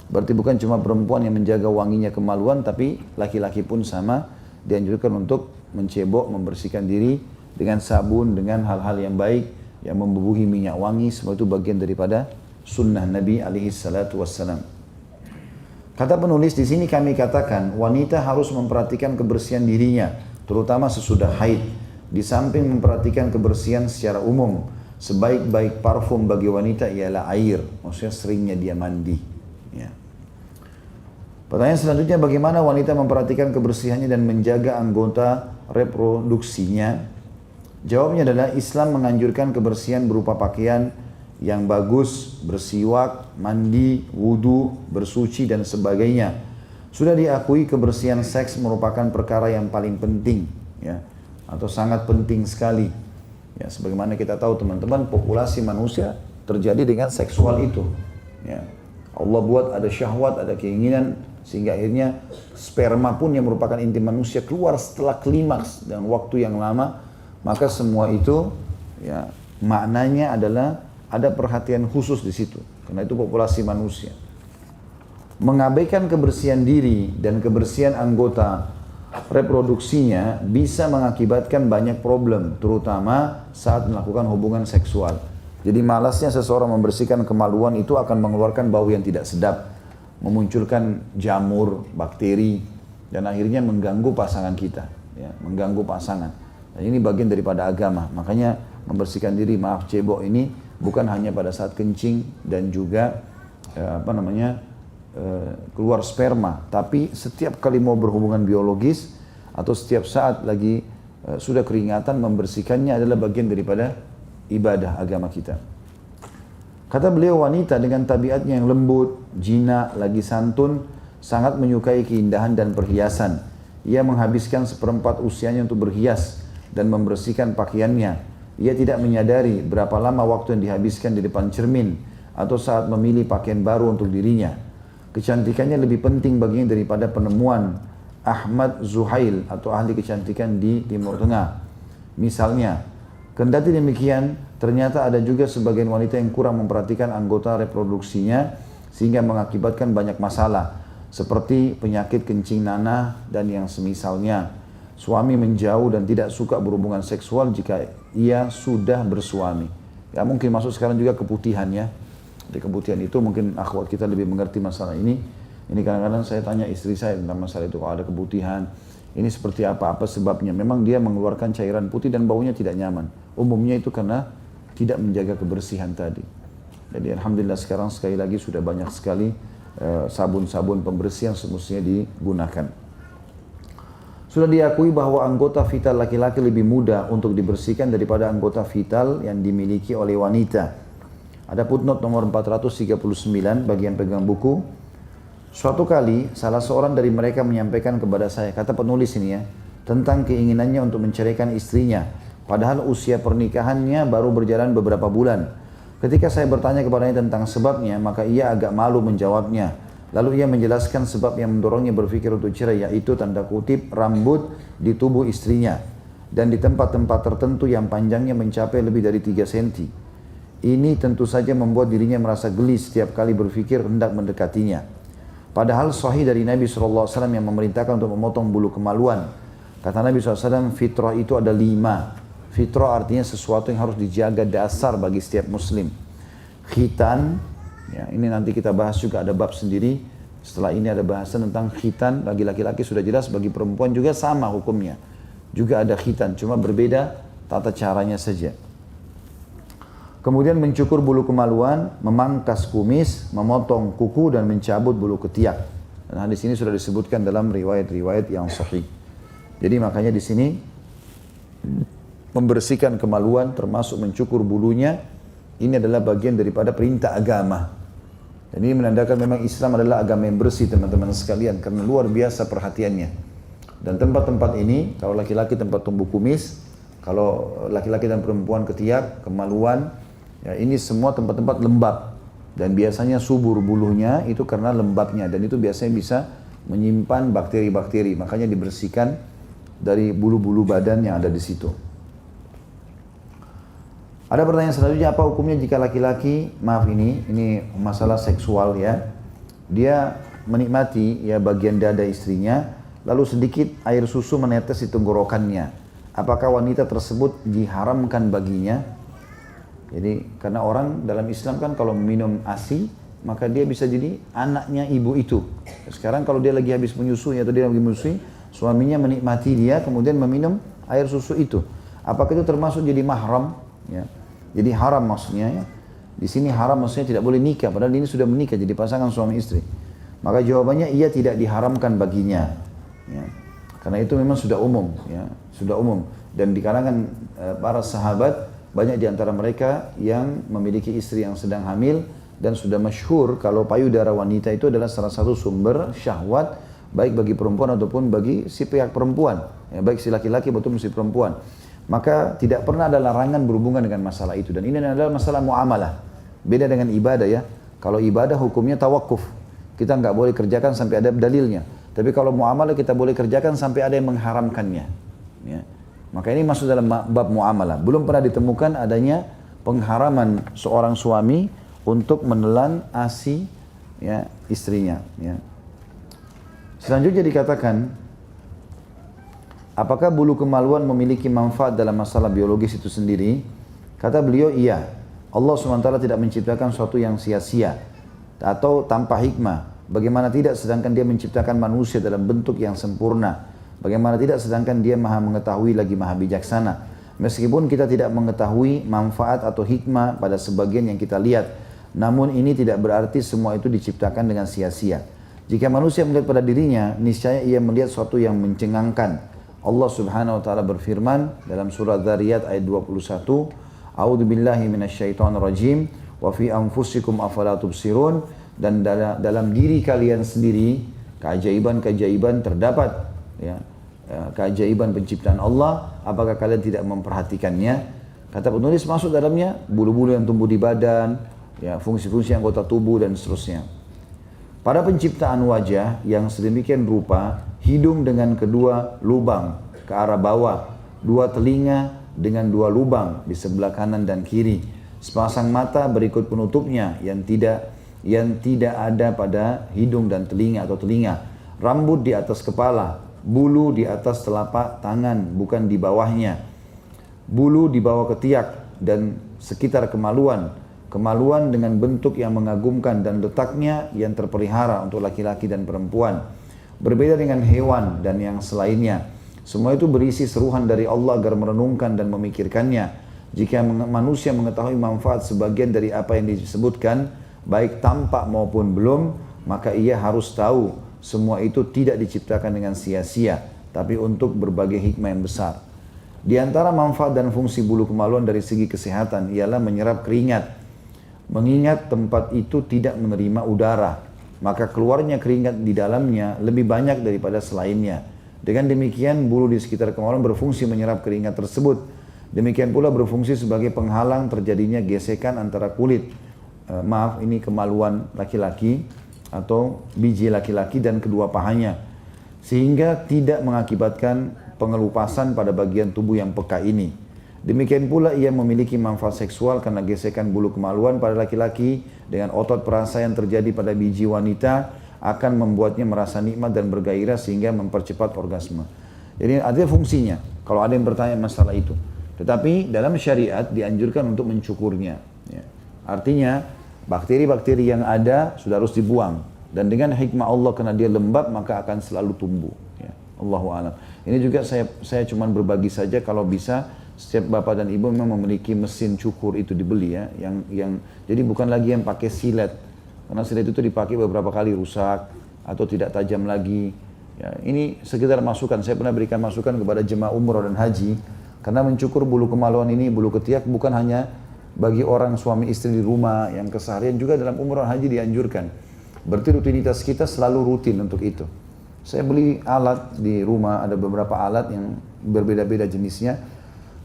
A: Berarti bukan cuma perempuan yang menjaga wanginya kemaluan, tapi laki-laki pun sama dianjurkan untuk mencebok, membersihkan diri dengan sabun, dengan hal-hal yang baik, yang membubuhi minyak wangi, semua itu bagian daripada sunnah Nabi SAW. Kata penulis di sini kami katakan wanita harus memperhatikan kebersihan dirinya, terutama sesudah haid. Di samping memperhatikan kebersihan secara umum, sebaik-baik parfum bagi wanita ialah air, maksudnya seringnya dia mandi. Ya. Pertanyaan selanjutnya, bagaimana wanita memperhatikan kebersihannya dan menjaga anggota reproduksinya? Jawabnya adalah Islam menganjurkan kebersihan berupa pakaian yang bagus, bersiwak, mandi, wudu, bersuci dan sebagainya. Sudah diakui kebersihan seks merupakan perkara yang paling penting, ya, atau sangat penting sekali. Ya, sebagaimana kita tahu teman-teman, populasi manusia terjadi dengan seksual itu. Ya. Allah buat ada syahwat, ada keinginan, sehingga akhirnya sperma pun yang merupakan inti manusia keluar setelah klimaks dengan waktu yang lama. Maka semua itu, ya, maknanya adalah ada perhatian khusus di situ, karena itu populasi manusia. Mengabaikan kebersihan diri dan kebersihan anggota reproduksinya bisa mengakibatkan banyak problem, terutama saat melakukan hubungan seksual. Jadi malasnya seseorang membersihkan kemaluan itu akan mengeluarkan bau yang tidak sedap, memunculkan jamur, bakteri, dan akhirnya mengganggu pasangan kita, ya, mengganggu pasangan. Dan ini bagian daripada agama. Makanya membersihkan diri, maaf cebok ini bukan hanya pada saat kencing dan juga keluar sperma, tapi setiap kali mau berhubungan biologis atau setiap saat lagi sudah keringatan, membersihkannya adalah bagian daripada ibadah agama kita. Kata beliau, wanita dengan tabiatnya yang lembut, jinak, lagi santun, sangat menyukai keindahan dan perhiasan. Ia menghabiskan seperempat usianya untuk berhias dan membersihkan pakaiannya. Ia tidak menyadari berapa lama waktu yang dihabiskan di depan cermin atau saat memilih pakaian baru untuk dirinya. Kecantikannya lebih penting baginya daripada penemuan Ahmad Zuhail atau ahli kecantikan di Timur Tengah. Misalnya, kendati demikian, ternyata ada juga sebagian wanita yang kurang memperhatikan anggota reproduksinya sehingga mengakibatkan banyak masalah seperti penyakit kencing nanah dan yang semisalnya. Suami menjauh dan tidak suka berhubungan seksual jika ia sudah bersuami. Ya mungkin masuk sekarang juga keputihan ya. Di keputihan itu mungkin akhwat kita lebih mengerti masalah ini. Ini kadang-kadang saya tanya istri saya tentang masalah itu. Kalau ada keputihan, ini seperti apa sebabnya? Memang dia mengeluarkan cairan putih dan baunya tidak nyaman. Umumnya itu karena tidak menjaga kebersihan tadi. Jadi alhamdulillah sekarang sekali lagi sudah banyak sekali sabun-sabun pembersih yang semestinya digunakan. Sudah diakui bahwa anggota vital laki-laki lebih mudah untuk dibersihkan daripada anggota vital yang dimiliki oleh wanita. Ada footnote nomor 439 bagi yang pegang buku. Suatu kali salah seorang dari mereka menyampaikan kepada saya, kata penulis ini ya, tentang keinginannya untuk menceraikan istrinya. Padahal usia pernikahannya baru berjalan beberapa bulan. Ketika saya bertanya kepadanya tentang sebabnya, maka ia agak malu menjawabnya. Lalu ia menjelaskan sebab yang mendorongnya berpikir untuk cerai, yaitu tanda kutip rambut di tubuh istrinya dan di tempat-tempat tertentu yang panjangnya mencapai lebih dari 3 cm. Ini tentu saja membuat dirinya merasa geli setiap kali berpikir hendak mendekatinya. Padahal sahih dari Nabi SAW yang memerintahkan untuk memotong bulu kemaluan. Kata Nabi SAW, fitrah itu ada 5. Fitrah artinya sesuatu yang harus dijaga dasar bagi setiap muslim. khitan, ya, ini nanti kita bahas juga, ada bab sendiri. Setelah ini ada bahasan tentang khitan, bagi laki-laki sudah jelas, bagi perempuan juga sama hukumnya. Juga ada khitan, cuma berbeda tata caranya saja. Kemudian mencukur bulu kemaluan, memangkas kumis, memotong kuku dan mencabut bulu ketiak. Dan hadis ini sudah disebutkan dalam riwayat-riwayat yang sahih. Jadi makanya di sini membersihkan kemaluan termasuk mencukur bulunya, ini adalah bagian daripada perintah agama. Dan ini menandakan memang Islam adalah agama yang bersih, teman-teman sekalian, karena luar biasa perhatiannya. Dan tempat-tempat ini, kalau laki-laki tempat tumbuh kumis, kalau laki-laki dan perempuan ketiak, kemaluan, ya ini semua tempat-tempat lembab. Dan biasanya subur bulunya itu karena lembabnya, dan itu biasanya bisa menyimpan bakteri-bakteri, makanya dibersihkan dari bulu-bulu badan yang ada di situ. Ada pertanyaan selanjutnya, apa hukumnya jika laki-laki, maaf ini masalah seksual ya, dia menikmati ya bagian dada istrinya, lalu sedikit air susu menetes di tenggorokannya, apakah wanita tersebut diharamkan baginya? Jadi karena orang dalam Islam kan kalau minum ASI, maka dia bisa jadi anaknya ibu itu. Sekarang kalau dia lagi habis menyusui atau dia lagi menyusui, suaminya menikmati dia kemudian meminum air susu itu, apakah itu termasuk jadi mahram? Ya. Jadi haram maksudnya ya. Di sini haram maksudnya tidak boleh nikah, padahal ini sudah menikah jadi pasangan suami istri. Maka jawabannya ia tidak diharamkan baginya. Ya. Karena itu memang sudah umum, ya, sudah umum. Dan di kalangan para sahabat banyak di antara mereka yang memiliki istri yang sedang hamil dan sudah masyhur kalau payudara wanita itu adalah salah satu sumber syahwat baik bagi perempuan ataupun bagi si pihak perempuan, ya, baik si laki-laki maupun si perempuan. Maka tidak pernah ada larangan berhubungan dengan masalah itu. Dan ini adalah masalah muamalah. Beda dengan ibadah ya. Kalau ibadah hukumnya tawakuf. Kita nggak boleh kerjakan sampai ada dalilnya. Tapi kalau muamalah kita boleh kerjakan sampai ada yang mengharamkannya. Ya. Maka ini masuk dalam bab muamalah. Belum pernah ditemukan adanya pengharaman seorang suami untuk menelan ASI ya, istrinya. Ya. Selanjutnya dikatakan, apakah bulu kemaluan memiliki manfaat dalam masalah biologis itu sendiri? Kata beliau, iya. Allah SWT tidak menciptakan sesuatu yang sia-sia atau tanpa hikmah. Bagaimana tidak, sedangkan dia menciptakan manusia dalam bentuk yang sempurna. Bagaimana tidak, sedangkan dia maha mengetahui lagi maha bijaksana. Meskipun kita tidak mengetahui manfaat atau hikmah pada sebagian yang kita lihat, namun ini tidak berarti semua itu diciptakan dengan sia-sia. Jika manusia melihat pada dirinya, niscaya ia melihat sesuatu yang mencengangkan. Allah Subhanahu wa taala berfirman dalam surah Dzariyat ayat 21, A'udzu billahi minasyaitonir rajim wa fi anfusikum afala tubsirun, dan dalam diri kalian sendiri keajaiban-keajaiban terdapat ya, keajaiban penciptaan Allah, apakah kalian tidak memperhatikannya? Kata penulis masuk dalamnya bulu-bulu yang tumbuh di badan, ya, fungsi-fungsi anggota tubuh dan seterusnya. Pada penciptaan wajah yang sedemikian rupa, hidung dengan kedua lubang ke arah bawah, dua telinga dengan dua lubang di sebelah kanan dan kiri, sepasang mata berikut penutupnya yang tidak ada pada hidung dan telinga atau telinga, rambut di atas kepala, bulu di atas telapak tangan bukan di bawahnya, bulu di bawah ketiak dan sekitar kemaluan dengan bentuk yang mengagumkan dan letaknya yang terpelihara untuk laki-laki dan perempuan. Berbeda dengan hewan dan yang selainnya. Semua itu berisi seruhan dari Allah agar merenungkan dan memikirkannya. Jika manusia mengetahui manfaat sebagian dari apa yang disebutkan, baik tampak maupun belum, maka ia harus tahu semua itu tidak diciptakan dengan sia-sia, tapi untuk berbagai hikmah yang besar. Di antara manfaat dan fungsi bulu kemaluan dari segi kesehatan ialah menyerap keringat. Mengingat tempat itu tidak menerima udara, maka keluarnya keringat di dalamnya lebih banyak daripada selainnya. Dengan demikian bulu di sekitar kemaluan berfungsi menyerap keringat tersebut. Demikian pula berfungsi sebagai penghalang terjadinya gesekan antara kulit, ini kemaluan laki-laki atau biji laki-laki dan kedua pahanya, sehingga tidak mengakibatkan pengelupasan pada bagian tubuh yang peka ini. Demikian pula ia memiliki manfaat seksual karena gesekan bulu kemaluan pada laki-laki dengan otot perasa yang terjadi pada biji wanita akan membuatnya merasa nikmat dan bergairah sehingga mempercepat orgasme. Jadi ada fungsinya kalau ada yang bertanya masalah itu. Tetapi dalam syariat dianjurkan untuk mencukurnya. Ya. Artinya bakteri-bakteri yang ada sudah harus dibuang. Dan dengan hikmah Allah karena dia lembab maka akan selalu tumbuh. Ya. Allahu a'lam. Ini juga saya cuma berbagi saja, kalau bisa setiap bapak dan ibu memang memiliki mesin cukur itu dibeli ya. Jadi bukan lagi yang pakai silet. Karena silet itu dipakai beberapa kali rusak atau tidak tajam lagi. Ya, ini sekedar masukan. Saya pernah berikan masukan kepada jemaah umroh dan haji. Karena mencukur bulu kemaluan ini, bulu ketiak bukan hanya bagi orang suami istri di rumah yang keseharian, juga dalam umroh dan haji dianjurkan. Berarti rutinitas kita selalu rutin untuk itu. Saya beli alat di rumah, ada beberapa alat yang berbeda-beda jenisnya.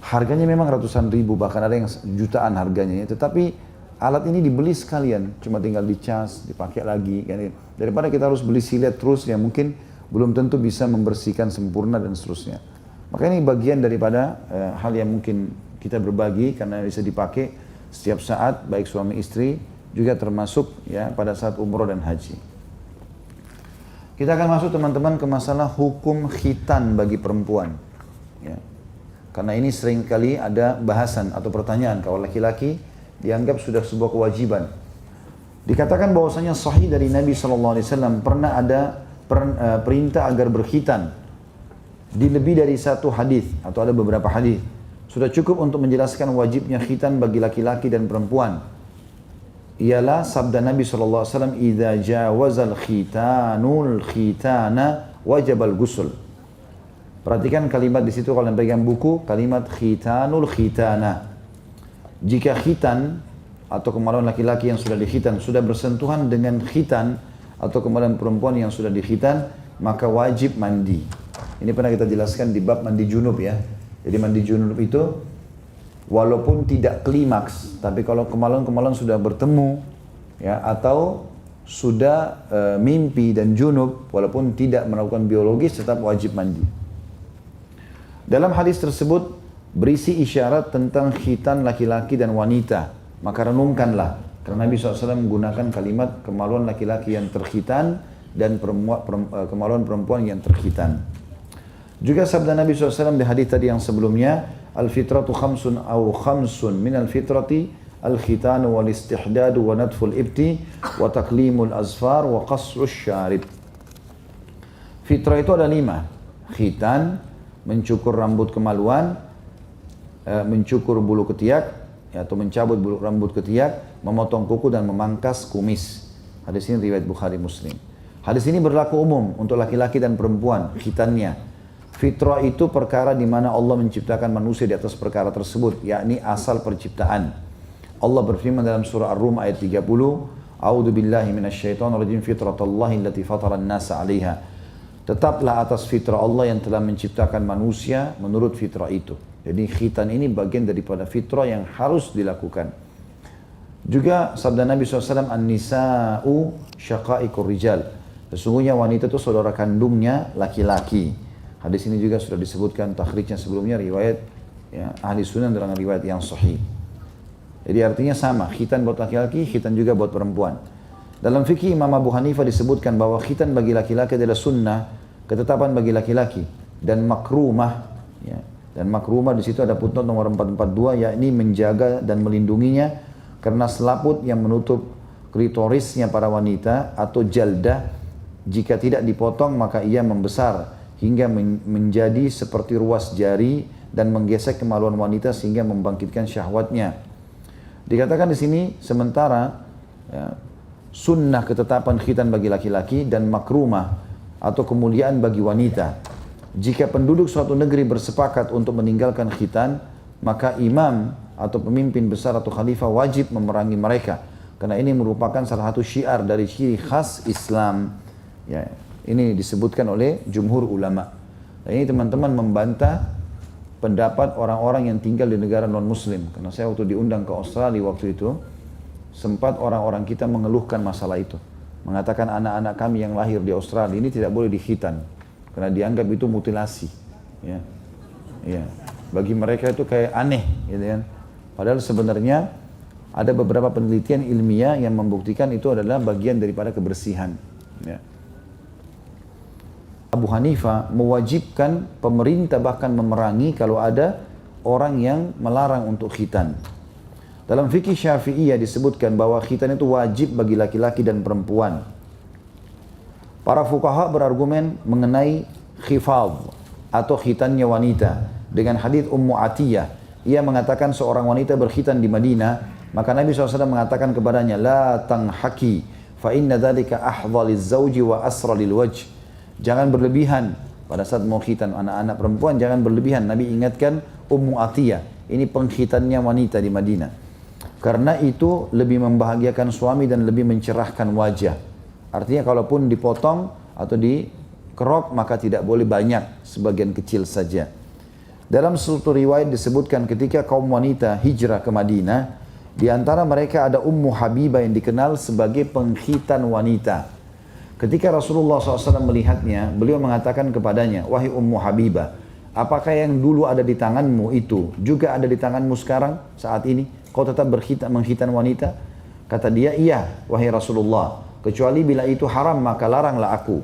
A: Harganya memang ratusan ribu, bahkan ada yang jutaan harganya. Tetapi alat ini dibeli sekalian, cuma tinggal dicas, dipakai lagi. Daripada kita harus beli silet terus, yang mungkin belum tentu bisa membersihkan sempurna dan seterusnya. Maka ini bagian daripada hal yang mungkin kita berbagi karena bisa dipakai setiap saat, baik suami istri, juga termasuk ya pada saat umroh dan haji. Kita akan masuk teman-teman ke masalah hukum khitan bagi perempuan. Ya. Karena ini seringkali ada bahasan atau pertanyaan, kalau laki-laki dianggap sudah sebuah kewajiban. Dikatakan bahwasanya sahih dari Nabi SAW pernah ada perintah agar berkhitan di lebih dari satu hadis atau ada beberapa hadis. Sudah cukup untuk menjelaskan wajibnya khitan bagi laki-laki dan perempuan. Ialah sabda Nabi SAW, "Idza jawazal khitanul khitana wajabal ghusl." Perhatikan kalimat di situ kalau pegang buku, kalimat khitanul khitana. Jika khitan atau kemaluan laki-laki yang sudah dikhitan sudah bersentuhan dengan khitan atau kemaluan perempuan yang sudah dikhitan, maka wajib mandi. Ini pernah kita jelaskan di bab mandi junub ya. Jadi mandi junub itu walaupun tidak klimaks, tapi kalau kemaluan-kemaluan sudah bertemu ya atau sudah mimpi dan junub, walaupun tidak melakukan biologis tetap wajib mandi. Dalam hadis tersebut berisi isyarat tentang khitan laki-laki dan wanita, maka renungkanlah. Karena Nabi SAW menggunakan kalimat kemaluan laki-laki yang terkhitan dan kemaluan perempuan yang terkhitan. Juga sabda Nabi SAW di hadis tadi yang sebelumnya, al-fitratu khamsun au khamsun minal fitrati al-khitanu wal istihdadu wa nadful ibti wa taklimul azfar wa qasrus syarib. Fitrah itu ada 5. Khitan, mencukur rambut kemaluan, mencukur bulu ketiak atau mencabut bulu rambut ketiak, memotong kuku dan memangkas kumis. Hadis ini riwayat Bukhari Muslim. Hadis ini berlaku umum untuk laki-laki dan perempuan khitannya. Fitrah itu perkara di mana Allah menciptakan manusia di atas perkara tersebut, yakni asal perciptaan. Allah berfirman dalam surah Ar-Rum ayat 30, "A'udzu billahi minasyaitonir rajim, fitratallahi allati fatara an-nasa 'alaiha." Tetaplah atas fitrah Allah yang telah menciptakan manusia menurut fitrah itu. Jadi khitan ini bagian daripada fitrah yang harus dilakukan. Juga sabda Nabi SAW, "An-nisa'u syaqa'iqur rijal." Sesungguhnya wanita itu saudara kandungnya laki-laki. Hadis ini juga sudah disebutkan takhrijnya sebelumnya, riwayat ya, ahli sunan dengan riwayat yang sahih. Jadi artinya sama, khitan buat laki-laki, khitan juga buat perempuan. Dalam fikih Imam Abu Hanifah disebutkan bahwa khitan bagi laki-laki adalah sunnah, ketetapan bagi laki-laki, dan makrumah. Ya. Dan makrumah di situ ada footnote nomor 442, yakni menjaga dan melindunginya karena selaput yang menutup klitorisnya para wanita atau jaldah, jika tidak dipotong maka ia membesar hingga menjadi seperti ruas jari dan menggesek kemaluan wanita sehingga membangkitkan syahwatnya. Dikatakan di sini sementara ya, sunnah ketetapan khitan bagi laki-laki dan makrumah atau kemuliaan bagi wanita. Jika penduduk suatu negeri bersepakat untuk meninggalkan khitan, maka imam atau pemimpin besar atau khalifah wajib memerangi mereka. Karena ini merupakan salah satu syiar dari ciri khas Islam. Ya, ini disebutkan oleh jumhur ulama. Dan ini teman-teman membantah pendapat orang-orang yang tinggal di negara non-muslim. Karena saya waktu diundang ke Australia waktu itu, sempat orang-orang kita mengeluhkan masalah itu. Mengatakan anak-anak kami yang lahir di Australia ini tidak boleh dikhitan. Karena dianggap itu mutilasi. Ya. Ya. Bagi mereka itu kayak aneh. Gitu kan. Padahal sebenarnya ada beberapa penelitian ilmiah yang membuktikan itu adalah bagian daripada kebersihan. Ya. Abu Hanifah mewajibkan pemerintah bahkan memerangi kalau ada orang yang melarang untuk khitan. Dalam fikih Syafi'iyah disebutkan bahwa khitan itu wajib bagi laki-laki dan perempuan. Para fuqaha berargumen mengenai khifadh atau khitannya wanita dengan hadits Ummu Atiyah. Ia mengatakan seorang wanita berkhitan di Madinah, maka Nabi SAW mengatakan kepadanya, la tanhaki fa inna dzalika ahdha lizauji wa asra lilwajh. Jangan berlebihan pada saat mau khitan anak-anak perempuan, jangan berlebihan. Nabi ingatkan Ummu Atiyah, ini pengkhitannya wanita di Madinah. Karena itu lebih membahagiakan suami dan lebih mencerahkan wajah. Artinya kalaupun dipotong atau dikerok maka tidak boleh banyak, sebagian kecil saja. Dalam suatu riwayat disebutkan ketika kaum wanita hijrah ke Madinah, di antara mereka ada Ummu Habibah yang dikenal sebagai pengkhitan wanita. Ketika Rasulullah SAW melihatnya, beliau mengatakan kepadanya, wahai Ummu Habibah, apakah yang dulu ada di tanganmu itu juga ada di tanganmu sekarang saat ini? Kau tetap mengkhitan wanita? Kata dia, iya wahai Rasulullah, kecuali bila itu haram maka laranglah aku.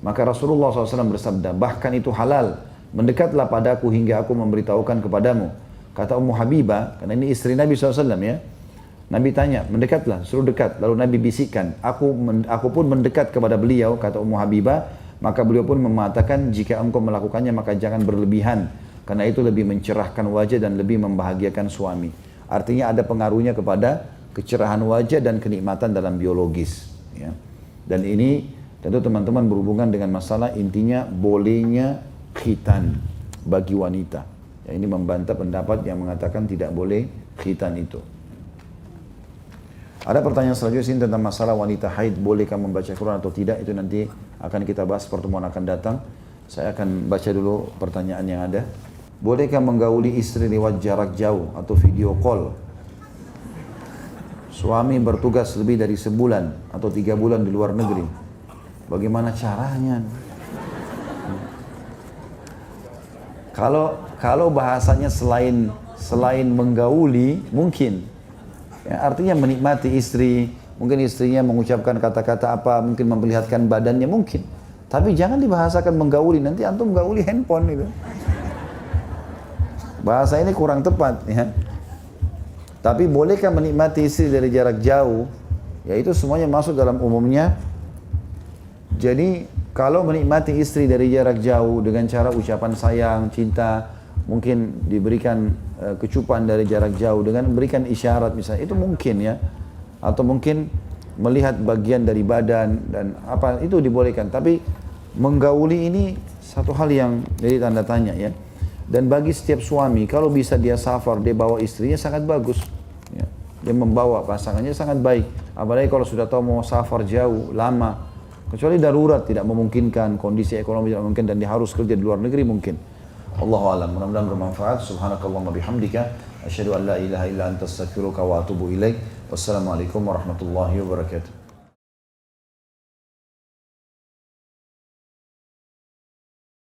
A: Maka Rasulullah SAW bersabda, bahkan itu halal, mendekatlah padaku hingga aku memberitahukan kepadamu. Kata Ummu Habibah, karena ini istri Nabi SAW ya, Nabi tanya, mendekatlah, suruh dekat. Lalu Nabi bisikkan, aku pun mendekat kepada beliau, kata Ummu Habibah. Maka beliau pun mengatakan, jika engkau melakukannya maka jangan berlebihan, karena itu lebih mencerahkan wajah dan lebih membahagiakan suami. Artinya ada pengaruhnya kepada kecerahan wajah dan kenikmatan dalam biologis. Ya. Dan ini tentu teman-teman berhubungan dengan masalah intinya bolehnya khitan bagi wanita. Ya, ini membantah pendapat yang mengatakan tidak boleh khitan itu. Ada pertanyaan selanjutnya sini tentang masalah wanita haid, bolehkah membaca Quran atau tidak, itu nanti akan kita bahas pertemuan akan datang. Saya akan baca dulu pertanyaan yang ada. Bolehkah menggauli istri lewat jarak jauh atau video call? Suami bertugas lebih dari sebulan atau 3 bulan di luar negeri. Bagaimana caranya? Kalau bahasanya selain menggauli, mungkin. Ya, artinya menikmati istri, mungkin istrinya mengucapkan kata-kata apa, mungkin memperlihatkan badannya, mungkin. Tapi jangan dibahasakan menggauli, nanti antum menggauli handphone itu. Bahasa ini kurang tepat ya. Tapi bolehkah menikmati istri dari jarak jauh? Ya itu semuanya masuk dalam umumnya. Jadi kalau menikmati istri dari jarak jauh dengan cara ucapan sayang, cinta, mungkin diberikan kecupan dari jarak jauh dengan memberikan isyarat misalnya, itu mungkin ya. Atau mungkin melihat bagian dari badan dan apa, itu dibolehkan. Tapi menggauli ini satu hal yang jadi tanda tanya ya. Dan bagi setiap suami, kalau bisa dia safar, dia bawa istrinya sangat bagus. Ya. Dia membawa pasangannya sangat baik. Apalagi kalau sudah tahu mau safar jauh, lama. Kecuali darurat, tidak memungkinkan, kondisi ekonomi tidak memungkinkan, dan dia harus kerja di luar negeri mungkin. Allahu a'lam. Mudah-mudahan bermanfaat. Subhanakallahumma bihamdika. Asyhadu an la ilaha illa anta astaghfiruka wa atubu ilaik. Wassalamualaikum warahmatullahi wabarakatuh.